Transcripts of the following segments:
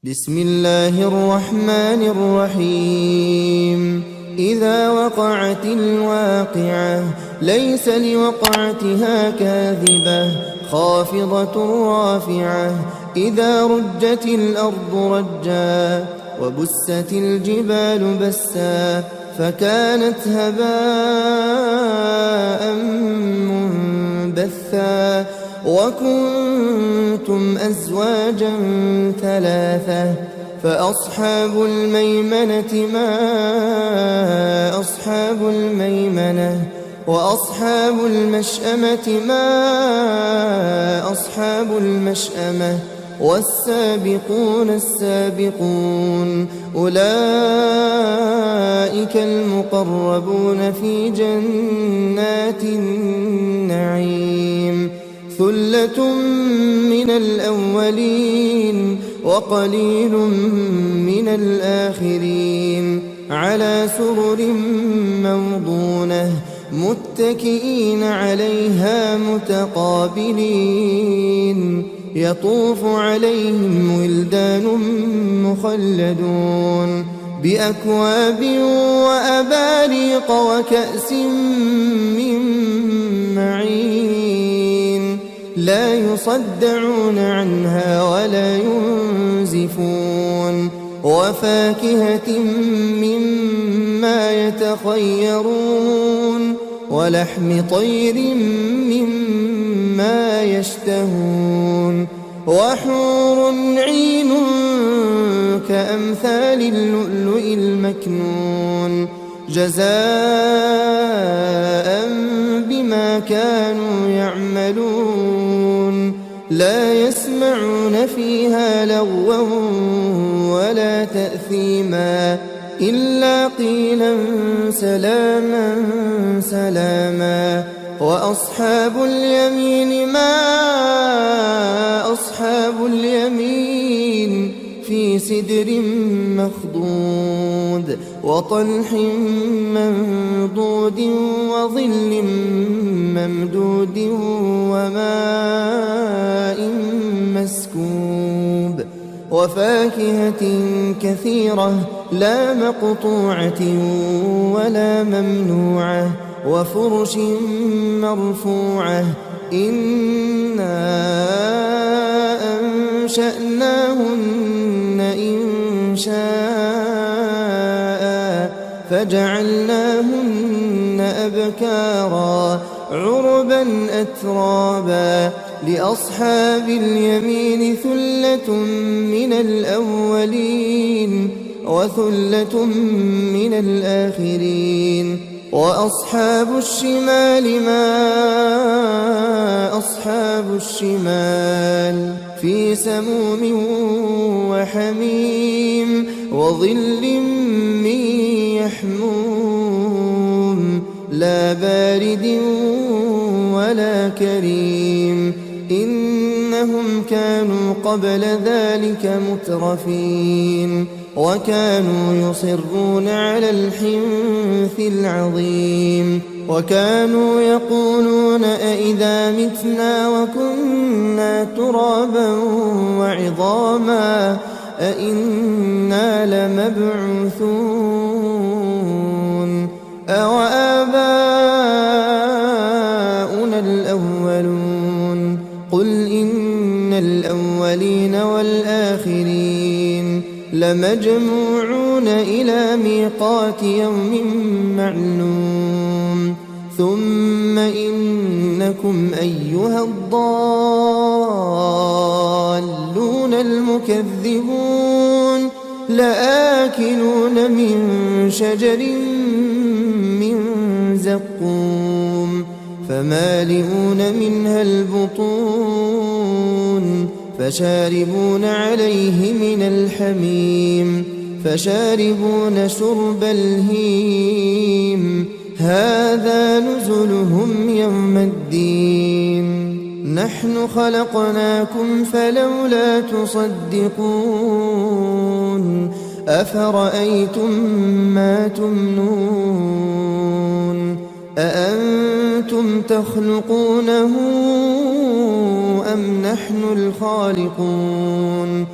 بسم الله الرحمن الرحيم. إذا وقعت الواقعة ليس لوقعتها كاذبة خافضة رافعة. إذا رجت الأرض رجا وبست الجبال بسا فكانت هباء منبثا وكنتم أزواجا ثلاثة فأصحاب الميمنة ما أصحاب الميمنة وأصحاب المشأمة ما أصحاب المشأمة والسابقون السابقون أولئك المقربون في جنات النعيم. ثلة من الأولين وقليل من الآخرين على سرر موضونة متكئين عليها متقابلين يطوف عليهم ولدان مخلدون بأكواب وأباريق وكأس من معين لا يصدعون عنها ولا ينزفون وفاكهة مما يتخيرون ولحم طير مما يشتهون وحور عين كأمثال اللؤلؤ المكنون جزاء بما كانوا يعملون. لا يسمعون فيها لغوا ولا تأثيما إلا قيلا سلاما سلاما. وأصحاب اليمين ما أصحاب اليمين في سدر مخضود وطلح منضود وظل ممدود وماء مسكوب وفاكهة كثيرة لا مقطوعة ولا ممنوعة وفرش مرفوعة. إنا أنشأناهن إنشاء فجعلناهن أبكارا عربا أترابا. لأصحاب اليمين ثلة من الأولين وثلة من الآخرين. وأصحاب الشمال ما أصحاب الشمال في سموم وحميم وظل من يحموم لا بارد ولا كريم. إنهم كانوا قبل ذلك مترفين وكانوا يصرون على الحنث العظيم وكانوا يقولون أئذا متنا وكنا ترابا وعظاما أئنا لمبعوثون أوآباؤنا الأولون قل إن الأولين والآخرين لمجموعون إلى ميقات يوم معلوم. ثم إنكم أيها الضالون المكذبون لآكلون من شجر من زقوم فمالئون منها البطون فشاربون عليه من الحميم فشاربون شرب الهيم هذا نزلهم يوم الدين. نحن خلقناكم فلولا تصدقون أفرأيتم ما تمنون أأنتم تخلقونه أم نحن الخالقون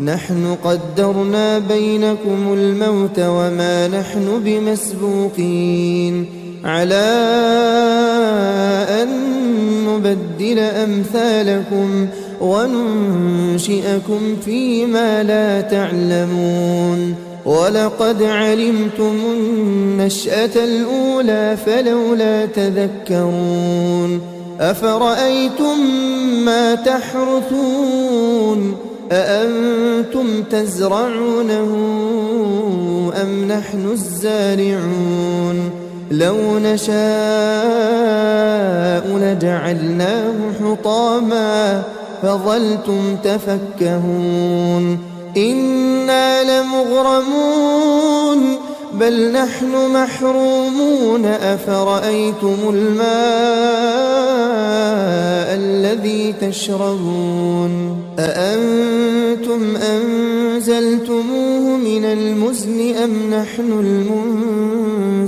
نحن قدرنا بينكم الموت وما نحن بمسبوقين على أن نبدل أمثالكم وننشئكم فيما لا تعلمون ولقد علمتم النشأة الأولى فلولا تذكرون أفرأيتم ما تحرثون أأنتم تزرعونه أم نحن الزارعون لو نشاء لجعلناه حطاما فظلتم تفكهون إنا لمغرمون بل نحن محرومون أفرأيتم الماء الذي تشربون أأنتم أنزلتموه من المزن أم نحن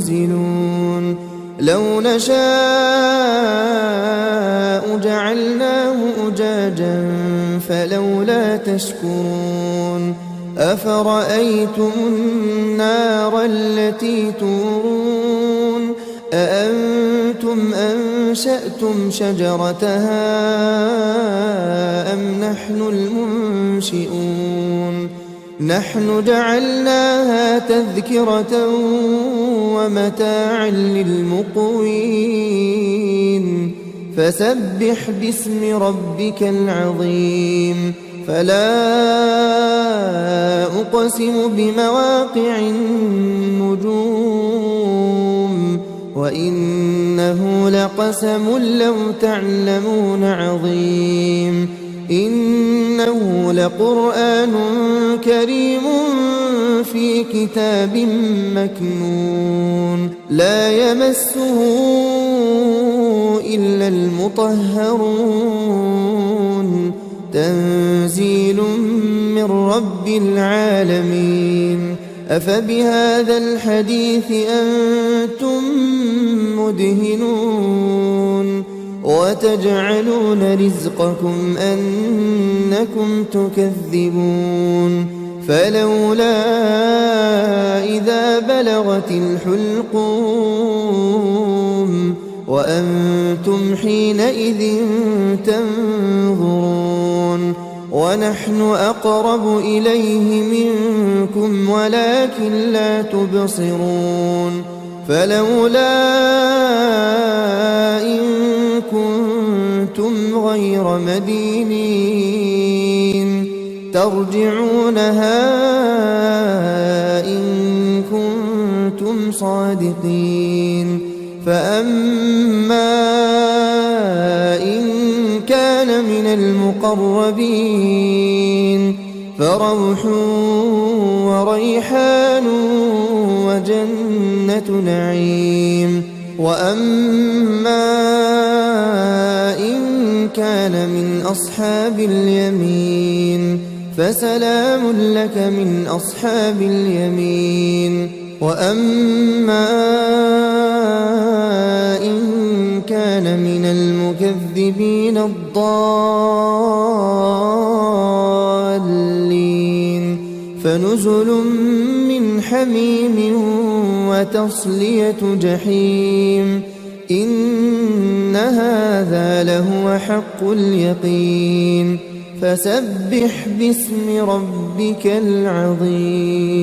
المنزلون لو نشاء جعلناه أجاجا فلولا تشكرون أفرأيتم النار التي تورون أأنتم أنشأتم شجرتها أم نحن المنشئون نحن جعلناها تذكرة ومتاعا للمقوين فسبح باسم ربك العظيم فلا أقسم بمواقع النجوم وإنه لقسم لو تعلمون عظيم إنه لقرآن كريم في كتاب مكنون لا يمسه إلا المطهرون تنزيل من رب العالمين أفبهذا الحديث أنتم مدهنون وتجعلون رزقكم أنكم تكذبون فلولا إذا بلغت الحلقوم وأنتم حينئذ تنظرون ونحن أقرب إليه منكم ولكن لا تبصرون فلولا إن كنتم غير مدينين ترجعونها إن كنتم صادقين فأما إن كان من المقربين فروح وريحان وجنة نعيم وأما إن كان من أصحاب اليمين فسلام لك من أصحاب اليمين وأما إن كان من المكذبين الضالين فنزل من حميم وتصلية جحيم إن هذا لهو حق اليقين فسبح باسم ربك العظيم